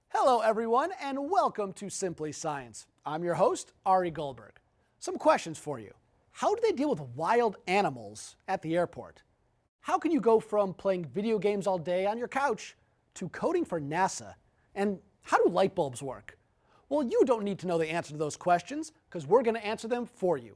Hello, everyone, and welcome to Simply Science. I'm your host, Ari Goldberg. Some questions for you. How do they deal with wild animals at the airport? How can you go from playing video games all day on your couch to coding for NASA? And how do light bulbs work? Well, you don't need to know the answer to those questions because we're going to answer them for you.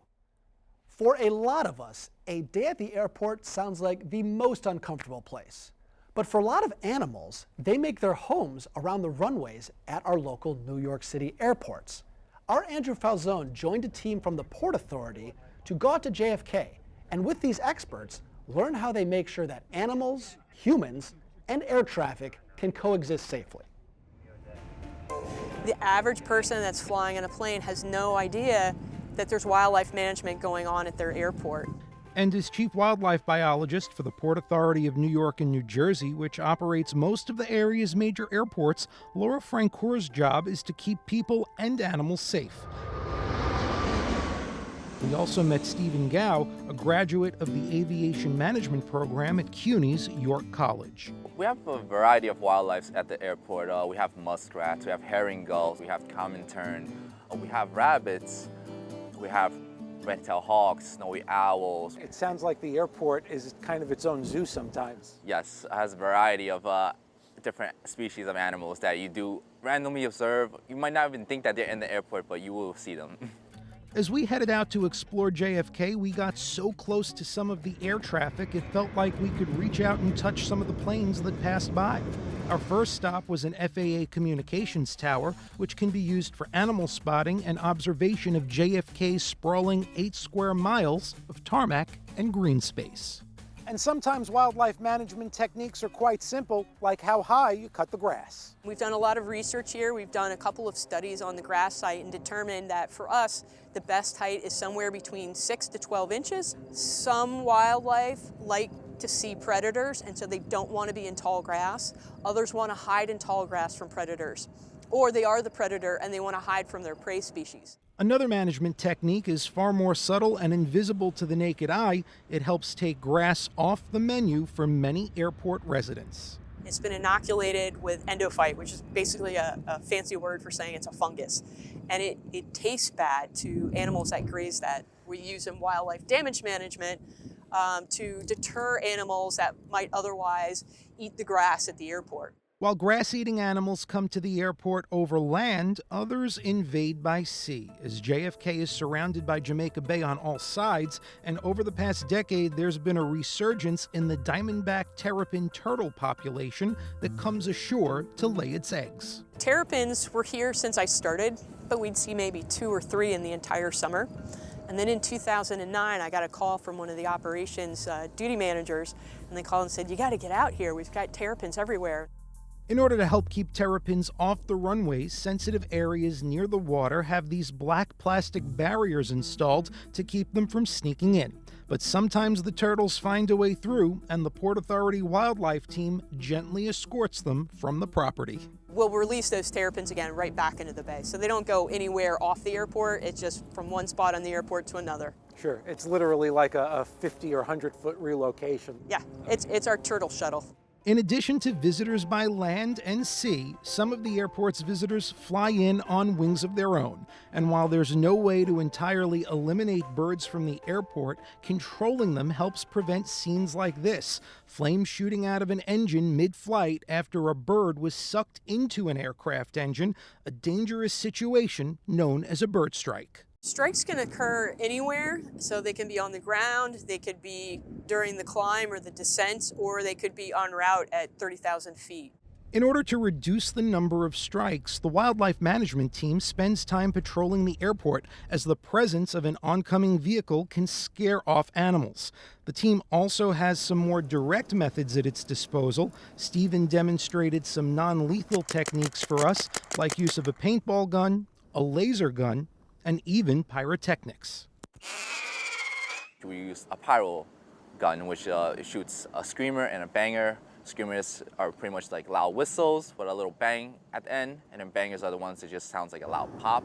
For a lot of us, a day at the airport sounds like the most uncomfortable place. But for a lot of animals, they make their homes around the runways at our local New York City airports. Our Andrew Falzone joined a team from the Port Authority to go out to JFK, and with these experts, learn how they make sure that animals, humans, and air traffic can coexist safely. The average person that's flying on a plane has no idea that there's wildlife management going on at their airport. And as chief wildlife biologist for the Port Authority of New York and New Jersey, which operates most of the area's major airports, Laura Francoeur's job is to keep people and animals safe. We also met Stephen Gao, a graduate of the aviation management program at CUNY's York College. We have a variety of wildlife at the airport. We have muskrats, we have herring gulls, we have common tern, we have rabbits, we have red-tailed hawks, snowy owls. It sounds like the airport is kind of its own zoo sometimes. Yes, it has a variety of different species of animals that you do randomly observe. You might not even think that they're in the airport, but you will see them. As we headed out to explore JFK, we got so close to some of the air traffic, it felt like we could reach out and touch some of the planes that passed by. Our first stop was an FAA communications tower, which can be used for animal spotting and observation of JFK's sprawling 8 square miles of tarmac and green space. And sometimes wildlife management techniques are quite simple, like how high you cut the grass. We've done a lot of research here. We've done a couple of studies on the grass site and determined that for us, the best height is somewhere between 6 to 12 inches. Some wildlife like to see predators, and so they don't want to be in tall grass. Others want to hide in tall grass from predators. Or they are the predator and they want to hide from their prey species. Another management technique is far more subtle and invisible to the naked eye. It helps take grass off the menu for many airport residents. It's been inoculated with endophyte, which is basically a fancy word for saying it's a fungus. And it tastes bad to animals that graze that. We use in wildlife damage management to deter animals that might otherwise eat the grass at the airport. While grass-eating animals come to the airport over land, others invade by sea, as JFK is surrounded by Jamaica Bay on all sides, and over the past decade, there's been a resurgence in the diamondback terrapin turtle population that comes ashore to lay its eggs. Terrapins were here since I started, but we'd see maybe 2 or 3 in the entire summer. And then in 2009, I got a call from one of the operations duty managers, and they called and said, "You got to get out here. We've got terrapins everywhere." In order to help keep terrapins off the runways, sensitive areas near the water have these black plastic barriers installed to keep them from sneaking in. But sometimes the turtles find a way through, and the Port Authority wildlife team gently escorts them from the property. We'll release those terrapins again right back into the bay. So they don't go anywhere off the airport. It's just from one spot on the airport to another. Sure, it's literally like a 50 or 100-foot relocation. Yeah, it's our turtle shuttle. In addition to visitors by land and sea, some of the airport's visitors fly in on wings of their own. And while there's no way to entirely eliminate birds from the airport, controlling them helps prevent scenes like this: flames shooting out of an engine mid-flight after a bird was sucked into an aircraft engine, a dangerous situation known as a bird strike. Strikes can occur anywhere, so they can be on the ground, they could be during the climb or the descent, or they could be en route at 30,000 feet. In order to reduce the number of strikes, the wildlife management team spends time patrolling the airport, as the presence of an oncoming vehicle can scare off animals. The team also has some more direct methods at its disposal. Stephen demonstrated some non-lethal techniques for us, like use of a paintball gun, a laser gun, and even pyrotechnics. We use a pyro gun, which shoots a screamer and a banger Screamers are pretty much like loud whistles with a little bang at the end, and then bangers are the ones that just sounds like a loud pop.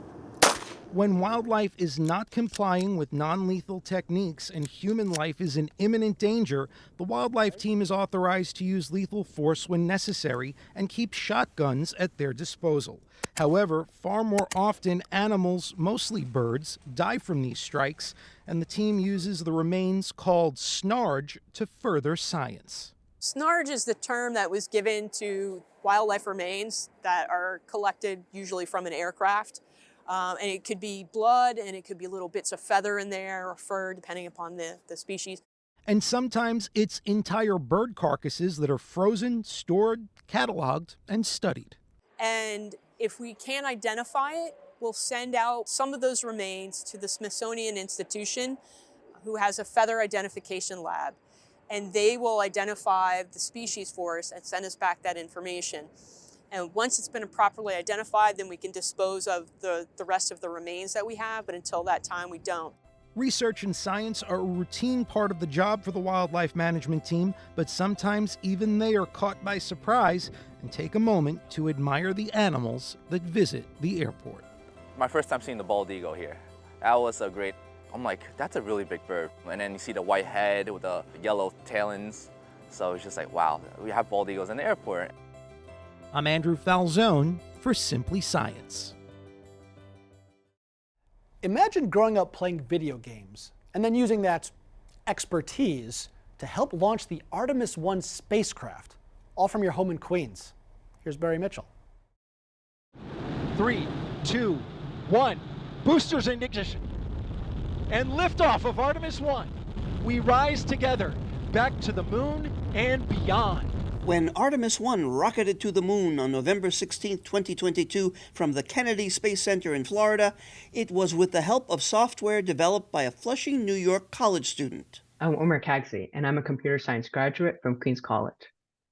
When wildlife is not complying with non-lethal techniques and human life is in imminent danger, the wildlife team is authorized to use lethal force when necessary and keep shotguns at their disposal. However, far more often, animals, mostly birds, die from these strikes, and the team uses the remains called snarge to further science. Snarge is the term that was given to wildlife remains that are collected usually from an aircraft. And it could be blood, and it could be little bits of feather in there or fur, depending upon the species. And sometimes it's entire bird carcasses that are frozen, stored, cataloged, and studied. And if we can't identify it, we'll send out some of those remains to the Smithsonian Institution, who has a feather identification lab. And they will identify the species for us and send us back that information. And once it's been properly identified, then we can dispose of the rest of the remains that we have, but until that time, we don't. Research and science are a routine part of the job for the wildlife management team, but sometimes even they are caught by surprise and take a moment to admire the animals that visit the airport. My first time seeing the bald eagle here, that was a great, I'm like, that's a really big bird. And then you see the white head with the yellow talons. So it's just like, wow, we have bald eagles in the airport. I'm Andrew Falzone for Simply Science. Imagine growing up playing video games and then using that expertise to help launch the Artemis 1 spacecraft, all from your home in Queens. Here's Barry Mitchell. 3, 2, 1. Boosters in ignition. And liftoff of Artemis 1. We rise together back to the moon and beyond. When Artemis 1 rocketed to the moon on November 16, 2022 from the Kennedy Space Center in Florida, it was with the help of software developed by a Flushing, New York college student. I'm Omar Kagsi, and I'm a computer science graduate from Queens College.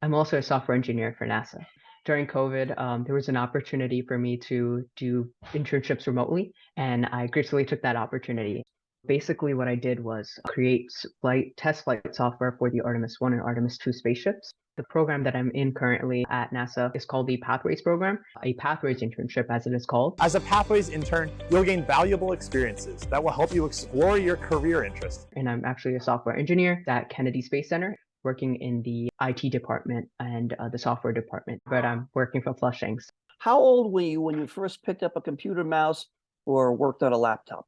I'm also a software engineer for NASA. During COVID, there was an opportunity for me to do internships remotely, and I gracefully took that opportunity. Basically, what I did was create test flight software for the Artemis 1 and Artemis 2 spaceships. The program that I'm in currently at NASA is called the Pathways program, a Pathways internship as it is called. As a Pathways intern, you'll gain valuable experiences that will help you explore your career interests. And I'm actually a software engineer at Kennedy Space Center, working in the IT department and the software department, but I'm working for Flushing. How old were you when you first picked up a computer mouse or worked on a laptop?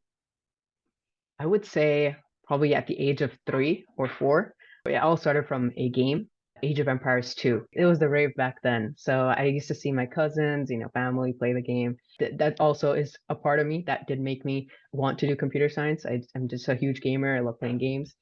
I would say probably at the age of 3 or 4. It all started from a game, Age of Empires 2. It was the rave back then. So I used to see my cousins, family play the game. That also is a part of me that did make me want to do computer science. I'm just a huge gamer. I love playing games.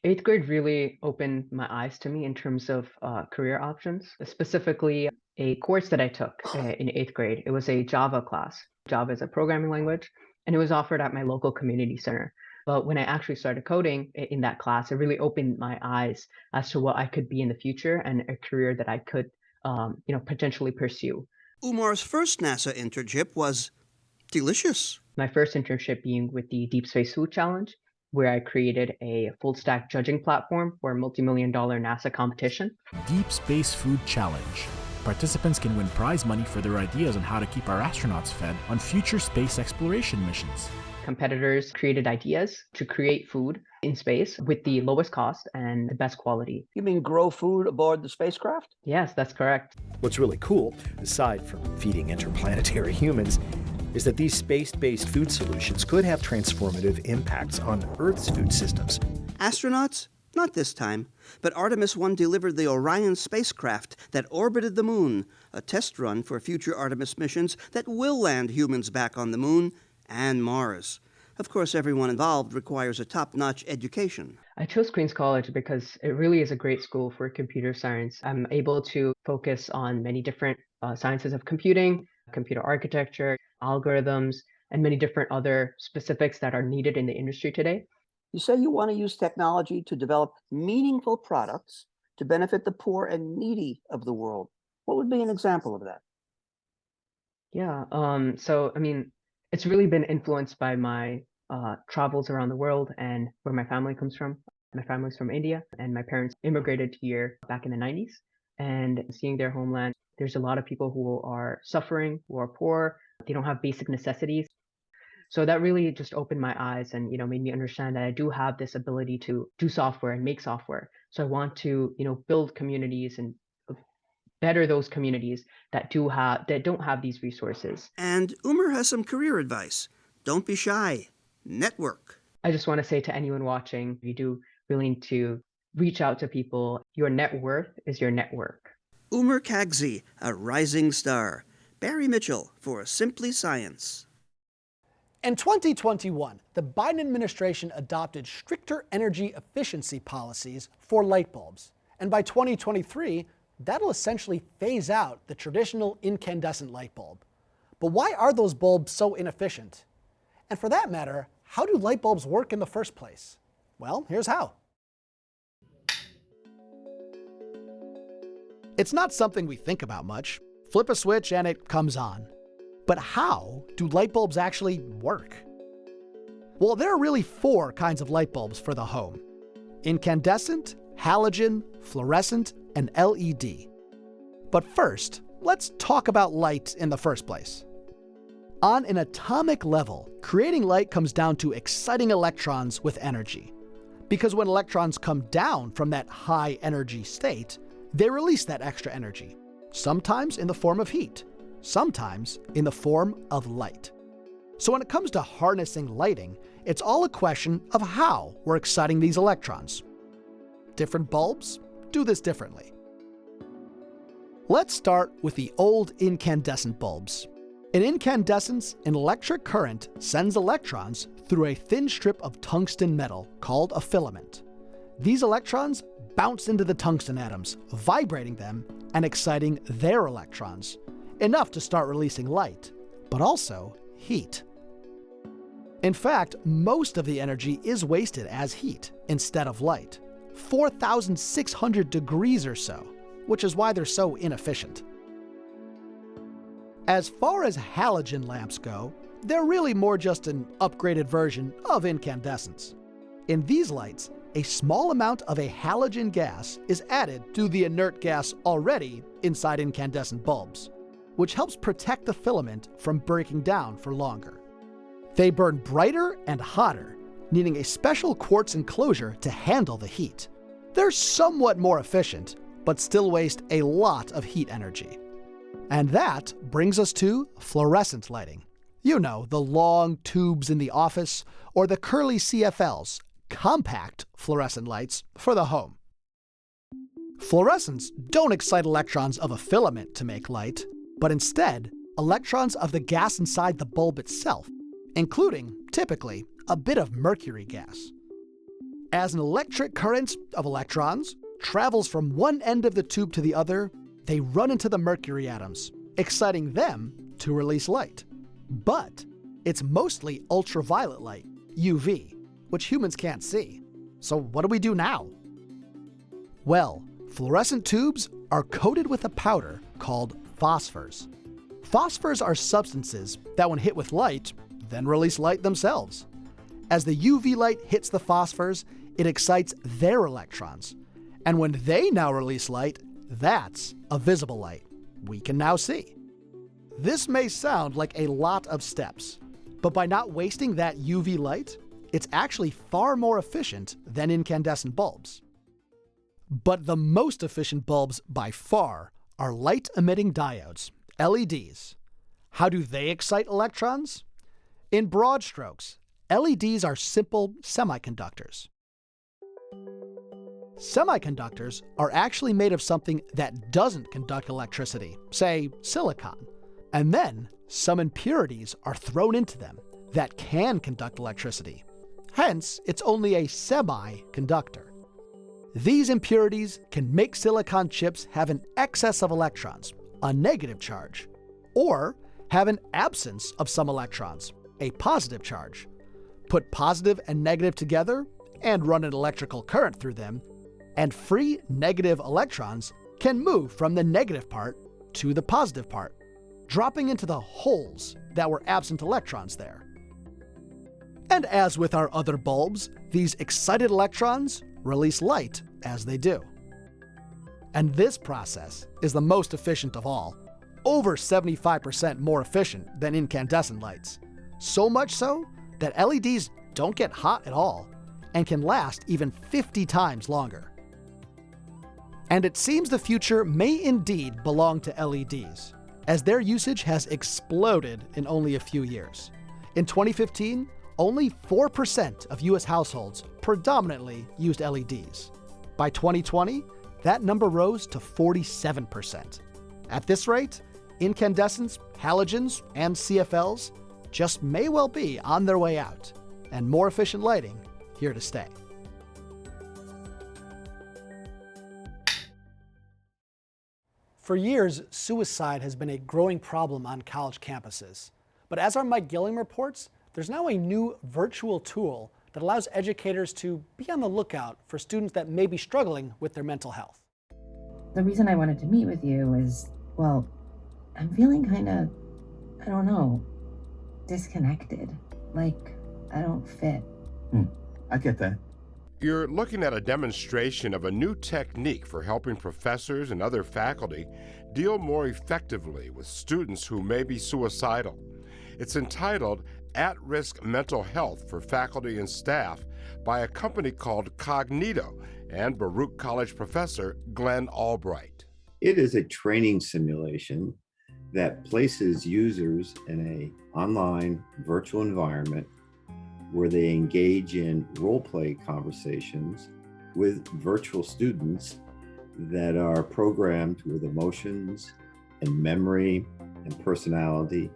8th grade really opened my eyes to me in terms of career options, specifically a course that I took in 8th grade. It was a Java class. Java is a programming language, and it was offered at my local community center. But when I actually started coding in that class, it really opened my eyes as to what I could be in the future and a career that I could, potentially pursue. Umar's first NASA internship was delicious. My first internship being with the Deep Space Food Challenge, where I created a full stack judging platform for a multi-million-dollar NASA competition. Deep Space Food Challenge. Participants can win prize money for their ideas on how to keep our astronauts fed on future space exploration missions. Competitors created ideas to create food in space with the lowest cost and the best quality. You mean grow food aboard the spacecraft? Yes, that's correct. What's really cool, aside from feeding interplanetary humans, is that these space-based food solutions could have transformative impacts on Earth's food systems. Astronauts? Not this time, but Artemis 1 delivered the Orion spacecraft that orbited the moon, a test run for future Artemis missions that will land humans back on the moon and Mars. Of course, everyone involved requires a top-notch education. I chose Queens College because it really is a great school for computer science. I'm able to focus on many different sciences of computing, computer architecture, algorithms, and many different other specifics that are needed in the industry today. You say you want to use technology to develop meaningful products to benefit the poor and needy of the world. What would be an example of that? Yeah, it's really been influenced by my travels around the world and where my family comes from. My family's from India, and my parents immigrated here back in the 90s. and seeing their homeland. There's a lot of people who are suffering, who are poor, they don't have basic necessities. So that really just opened my eyes and, made me understand that I do have this ability to do software and make software. So I want to, build communities and better those communities that don't have these resources. And Umer has some career advice. Don't be shy. Network. I just want to say to anyone watching, you do really need to reach out to people. Your net worth is your network. Umer Kagzi, a rising star. Barry Mitchell for Simply Science. In 2021, the Biden administration adopted stricter energy efficiency policies for light bulbs. And by 2023, that'll essentially phase out the traditional incandescent light bulb. But why are those bulbs so inefficient? And for that matter, how do light bulbs work in the first place? Well, here's how. It's not something we think about much. Flip a switch and it comes on. But how do light bulbs actually work? Well, there are really 4 kinds of light bulbs for the home: incandescent, halogen, fluorescent, and LED. But first, let's talk about light in the first place. On an atomic level, creating light comes down to exciting electrons with energy. Because when electrons come down from that high energy state, they release that extra energy, sometimes in the form of heat, sometimes in the form of light. So when it comes to harnessing lighting, it's all a question of how we're exciting these electrons. Different bulbs do this differently. Let's start with the old incandescent bulbs. In incandescence, an electric current sends electrons through a thin strip of tungsten metal called a filament. These electrons bounce into the tungsten atoms, vibrating them and exciting their electrons, enough to start releasing light, but also heat. In fact, most of the energy is wasted as heat instead of light, 4,600 degrees or so, which is why they're so inefficient. As far as halogen lamps go, they're really more just an upgraded version of incandescence. In these lights, a small amount of a halogen gas is added to the inert gas already inside incandescent bulbs, which helps protect the filament from breaking down for longer. They burn brighter and hotter, needing a special quartz enclosure to handle the heat. They're somewhat more efficient, but still waste a lot of heat energy. And that brings us to fluorescent lighting. You know, the long tubes in the office, or the curly CFLs, compact fluorescent lights for the home. Fluorescents don't excite electrons of a filament to make light, but instead, electrons of the gas inside the bulb itself, including, typically, a bit of mercury gas. As an electric current of electrons travels from one end of the tube to the other, they run into the mercury atoms, exciting them to release light. But it's mostly ultraviolet light, UV, which humans can't see. So what do we do now? Well, fluorescent tubes are coated with a powder called phosphors. Phosphors are substances that, when hit with light, then release light themselves. As the UV light hits the phosphors, it excites their electrons. And when they now release light, that's a visible light we can now see. This may sound like a lot of steps, but by not wasting that UV light, it's actually far more efficient than incandescent bulbs. But the most efficient bulbs by far are light-emitting diodes, LEDs. How do they excite electrons? In broad strokes, LEDs are simple semiconductors. Semiconductors are actually made of something that doesn't conduct electricity, say silicon, and then some impurities are thrown into them that can conduct electricity. Hence, it's only a semiconductor. These impurities can make silicon chips have an excess of electrons, a negative charge, or have an absence of some electrons, a positive charge. Put positive and negative together and run an electrical current through them, and free negative electrons can move from the negative part to the positive part, dropping into the holes that were absent electrons there. And as with our other bulbs, these excited electrons release light as they do. And this process is the most efficient of all, over 75% more efficient than incandescent lights. So much so that LEDs don't get hot at all and can last even 50 times longer. And it seems the future may indeed belong to LEDs, as their usage has exploded in only a few years. In 2015, only 4% of US households predominantly used LEDs. By 2020, that number rose to 47%. At this rate, incandescents, halogens, and CFLs just may well be on their way out, and more efficient lighting here to stay. For years, suicide has been a growing problem on college campuses. But as our Mike Gilliam reports, there's now a new virtual tool that allows educators to be on the lookout for students that may be struggling with their mental health. The reason I wanted to meet with you is, well, I'm feeling kind of, I don't know, disconnected. Like, I don't fit. I get that. You're looking at a demonstration of a new technique for helping professors and other faculty deal more effectively with students who may be suicidal. It's entitled At-Risk Mental Health for Faculty and Staff by a company called Cognito and Baruch College professor Glenn Albright. It is a training simulation that places users in an online virtual environment where they engage in role-play conversations with virtual students that are programmed with emotions and memory and personality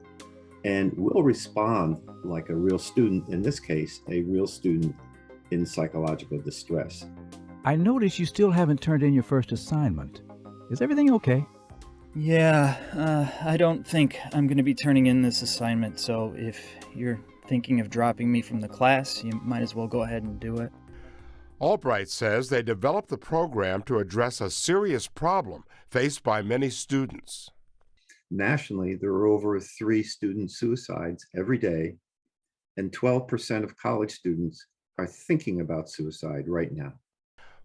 and will respond like a real student, in this case, a real student in psychological distress. I notice you still haven't turned in your first assignment. Is everything okay? Yeah, I don't think I'm going to be turning in this assignment, so if you're thinking of dropping me from the class, you might as well go ahead and do it. Albright says they developed the program to address a serious problem faced by many students. Nationally, there are over 3 student suicides every day, and 12% of college students are thinking about suicide right now.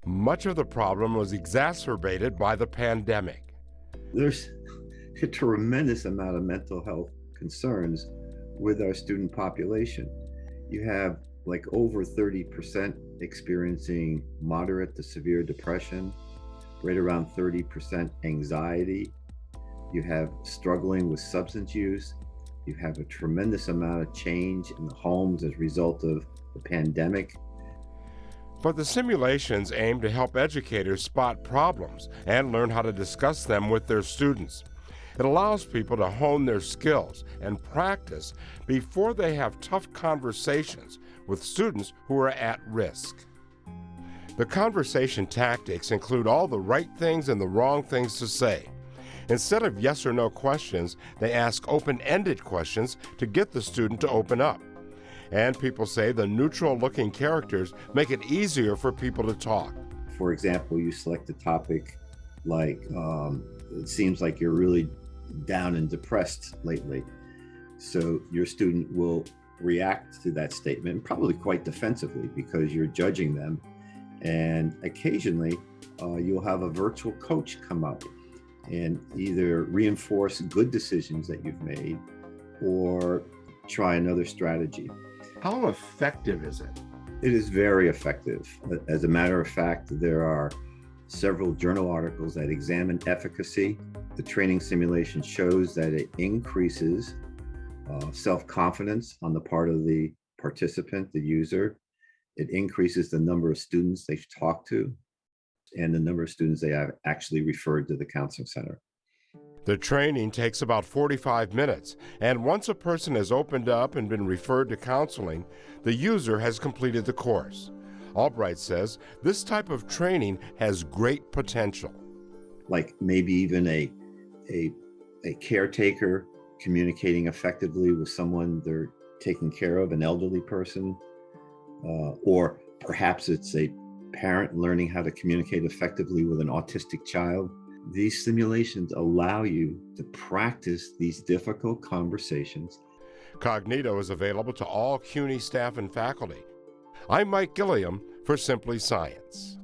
Much of the problem was exacerbated by the pandemic. There's a tremendous amount of mental health concerns with our student population. You have like over 30% experiencing moderate to severe depression, right around 30% anxiety. You have struggling with substance use. You have a tremendous amount of change in the homes as a result of the pandemic. But the simulations aim to help educators spot problems and learn how to discuss them with their students. It allows people to hone their skills and practice before they have tough conversations with students who are at risk. The conversation tactics include all the right things and the wrong things to say. Instead of yes or no questions, they ask open-ended questions to get the student to open up. And people say the neutral-looking characters make it easier for people to talk. For example, you select a topic like, it seems like you're really down and depressed lately. So your student will react to that statement, probably quite defensively because you're judging them. And occasionally, you'll have a virtual coach come up and either reinforce good decisions that you've made or try another strategy. How effective is it? It is very effective. As a matter of fact, there are several journal articles that examine efficacy. The training simulation shows that it increases self-confidence on the part of the participant, the user. It increases the number of students they talk to and the number of students they have actually referred to the counseling center. The training takes about 45 minutes, and once a person has opened up and been referred to counseling, the user has completed the course. Albright says this type of training has great potential. Like maybe even a caretaker communicating effectively with someone they're taking care of, an elderly person, or perhaps it's a parent learning how to communicate effectively with an autistic child. These simulations allow you to practice these difficult conversations. Cognito is available to all CUNY staff and faculty. I'm Mike Gilliam for Simply Science.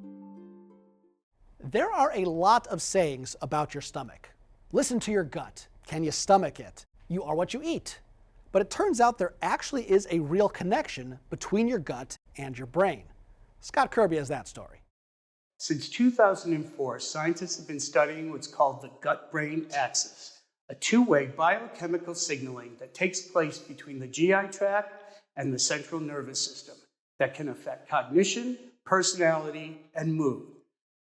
There are a lot of sayings about your stomach. Listen to your gut. Can you stomach it? You are what you eat. But it turns out there actually is a real connection between your gut and your brain. Scott Kirby has that story. Since 2004, scientists have been studying what's called the gut-brain axis, a two-way biochemical signaling that takes place between the GI tract and the central nervous system that can affect cognition, personality, and mood.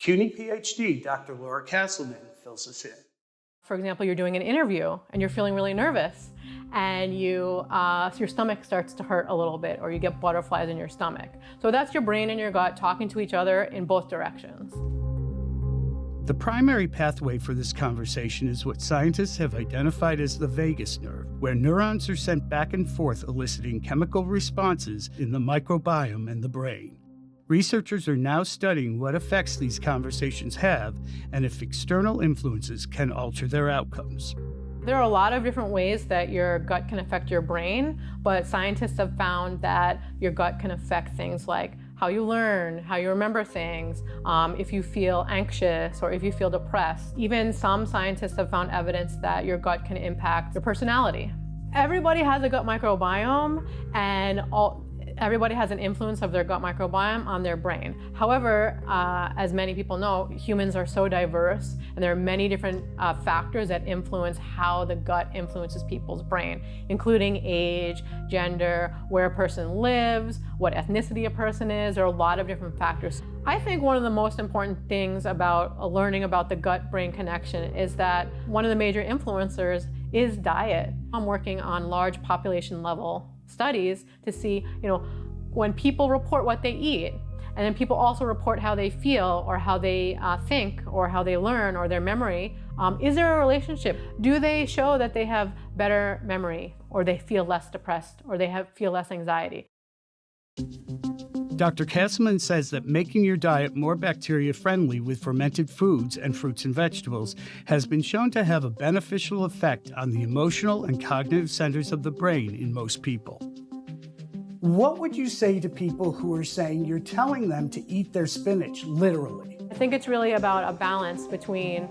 CUNY PhD Dr. Laura Castleman fills us in. For example, you're doing an interview and you're feeling really nervous, and your stomach starts to hurt a little bit, or you get butterflies in your stomach. So that's your brain and your gut talking to each other in both directions. The primary pathway for this conversation is what scientists have identified as the vagus nerve, where neurons are sent back and forth eliciting chemical responses in the microbiome and the brain. Researchers are now studying what effects these conversations have and if external influences can alter their outcomes. There are a lot of different ways that your gut can affect your brain, but scientists have found that your gut can affect things like how you learn, how you remember things, if you feel anxious or if you feel depressed. Even some scientists have found evidence that your gut can impact your personality. Everybody has a gut microbiome, and everybody has an influence of their gut microbiome on their brain. However, as many people know, humans are so diverse, and there are many different factors that influence how the gut influences people's brain, including age, gender, where a person lives, what ethnicity a person is. There are a lot of different factors. I think one of the most important things about learning about the gut-brain connection is that one of the major influencers is diet. I'm working on large population level studies to see, when people report what they eat, and then people also report how they feel or how they think or how they learn or their memory, is there a relationship? Do they show that they have better memory, or they feel less depressed, or they feel less anxiety? Dr. Castleman says that making your diet more bacteria-friendly with fermented foods and fruits and vegetables has been shown to have a beneficial effect on the emotional and cognitive centers of the brain in most people. What would you say to people who are saying you're telling them to eat their spinach, literally? I think it's really about a balance between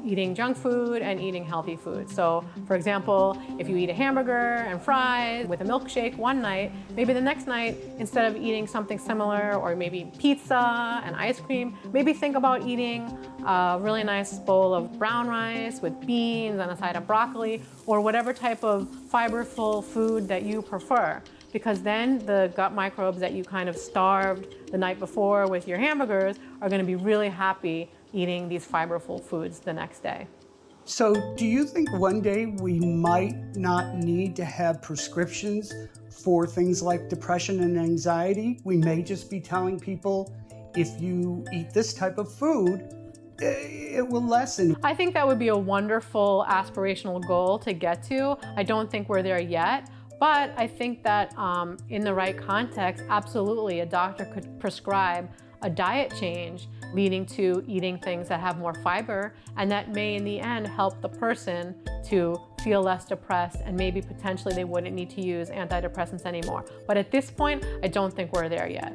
eating junk food and eating healthy food. So, for example, if you eat a hamburger and fries with a milkshake one night, maybe the next night, instead of eating something similar, or maybe pizza and ice cream, maybe think about eating a really nice bowl of brown rice with beans and a side of broccoli, or whatever type of fiberful food that you prefer. Because then the gut microbes that you kind of starved the night before with your hamburgers are going to be really happy eating these fiberful foods the next day. So do you think one day we might not need to have prescriptions for things like depression and anxiety? We may just be telling people, if you eat this type of food, it will lessen. I think that would be a wonderful aspirational goal to get to. I don't think we're there yet. But I think that in the right context, absolutely, a doctor could prescribe a diet change leading to eating things that have more fiber, and that may in the end help the person to feel less depressed, and maybe potentially they wouldn't need to use antidepressants anymore. But at this point, I don't think we're there yet.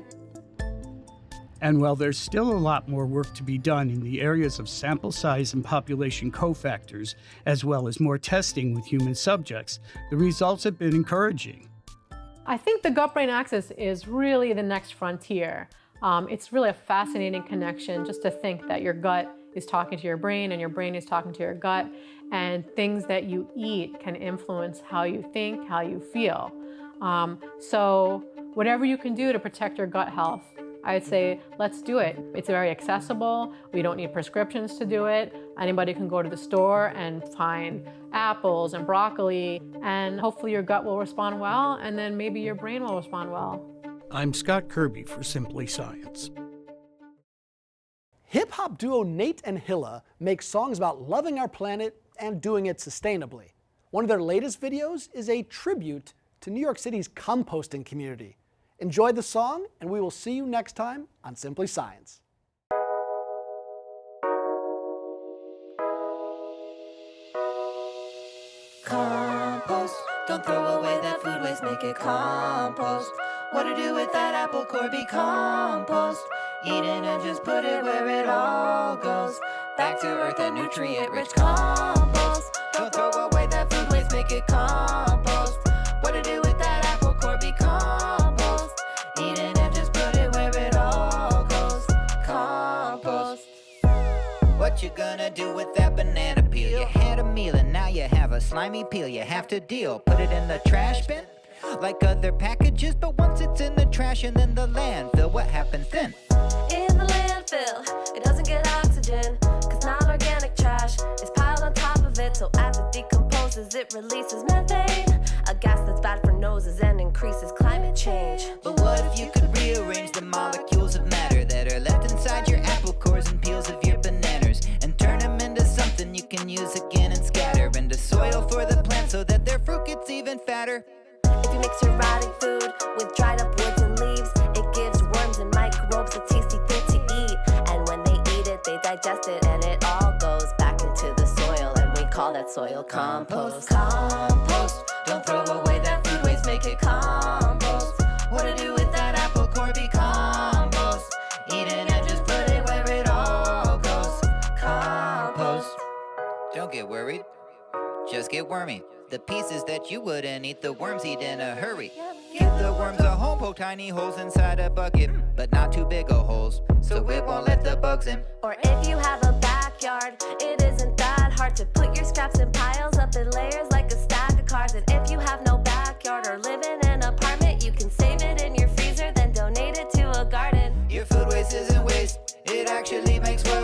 And while there's still a lot more work to be done in the areas of sample size and population cofactors, as well as more testing with human subjects, the results have been encouraging. I think the gut-brain axis is really the next frontier. It's really a fascinating connection just to think that your gut is talking to your brain and your brain is talking to your gut, and things that you eat can influence how you think, how you feel. So whatever you can do to protect your gut health, I'd say let's do it. It's very accessible. We don't need prescriptions to do it. Anybody can go to the store and find apples and broccoli, and hopefully your gut will respond well, and then maybe your brain will respond well. I'm Scott Kirby for Simply Science. Hip-hop duo Nate and Hilla make songs about loving our planet and doing it sustainably. One of their latest videos is a tribute to New York City's composting community. Enjoy the song, and we will see you next time on Simply Science. Compost, don't throw away that food waste, make it compost. What to do with that apple core? Be compost. Eat it and just put it where it all goes. Back to earth and nutrient-rich compost. Don't throw away that food waste, make it compost. What to do with that apple core? Be compost. Eat it and just put it where it all goes. Compost. What you gonna do with that banana peel? You had a meal and now you have a slimy peel. You have to deal. Put it in the trash bin like other packages, but once it's in the trash and then the landfill, what happens then? In the landfill, it doesn't get oxygen, cause non-organic trash is piled on top of it. So as it decomposes, it releases methane, a gas that's bad for noses and increases climate change. But what if you could rearrange the molecules of matter that are left inside your apple cores and peels of your bananas and turn them into something you can use again and scatter into soil for the plants so that their fruit gets even fatter? If you mix your rotting food with dried up woods and leaves, it gives worms and microbes a tasty thing to eat. And when they eat it, they digest it, and it all goes back into the soil, and we call that soil compost. Compost. Don't throw away that food waste, make it compost. What to do with that apple core? Be compost. Eat it and just put it where it all goes. Compost. Don't get worried, just get wormy. The pieces that you wouldn't eat, the worms eat in a hurry. Give the worms a home, poke tiny holes inside a bucket, but not too big of holes, so it won't let the bugs in. Or if you have a backyard, it isn't that hard to put your scraps in piles up in layers like a stack of cards. And if you have no backyard or live in an apartment, you can save it in your freezer, then donate it to a garden. Your food waste isn't waste, it actually makes well